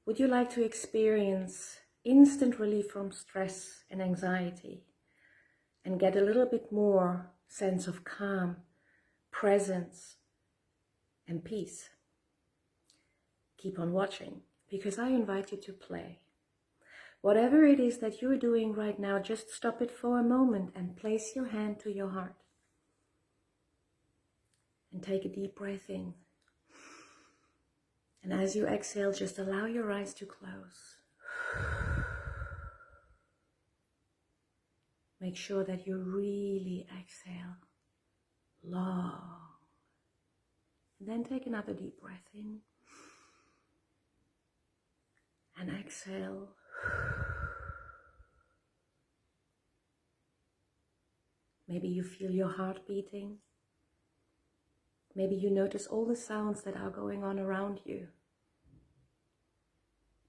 Would you like to experience instant relief from stress and anxiety and get a little bit more sense of calm, presence, and peace? Keep on watching, because I invite you to play. Whatever it is that you're doing right now, just stop it for a moment and place your hand to your heart. And take a deep breath in. And as you exhale, just allow your eyes to close. Make sure that you really exhale long. And then take another deep breath in. And exhale. Maybe you feel your heart beating. Maybe you notice all the sounds that are going on around you.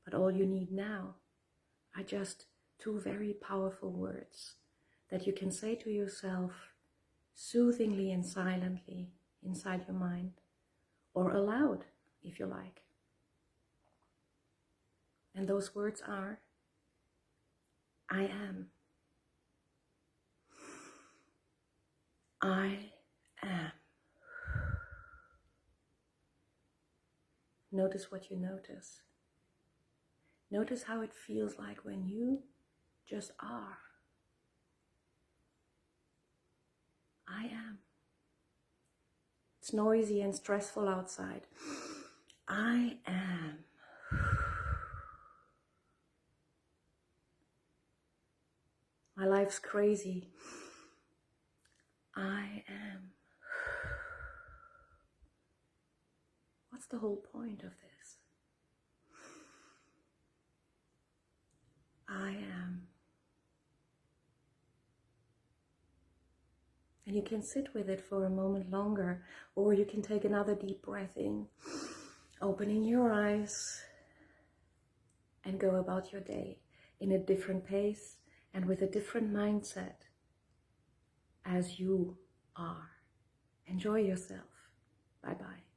But all you need now are just two very powerful words that you can say to yourself soothingly and silently inside your mind, or aloud if you like. And those words are, I am. I am. Notice what you notice. Notice how it feels like when you just are. I am. It's noisy and stressful outside. I am. My life's crazy. I am. What's the whole point of this? I am. And you can sit with it for a moment longer, or you can take another deep breath in, opening your eyes, and go about your day in a different pace and with a different mindset as you are. Enjoy yourself. Bye-bye.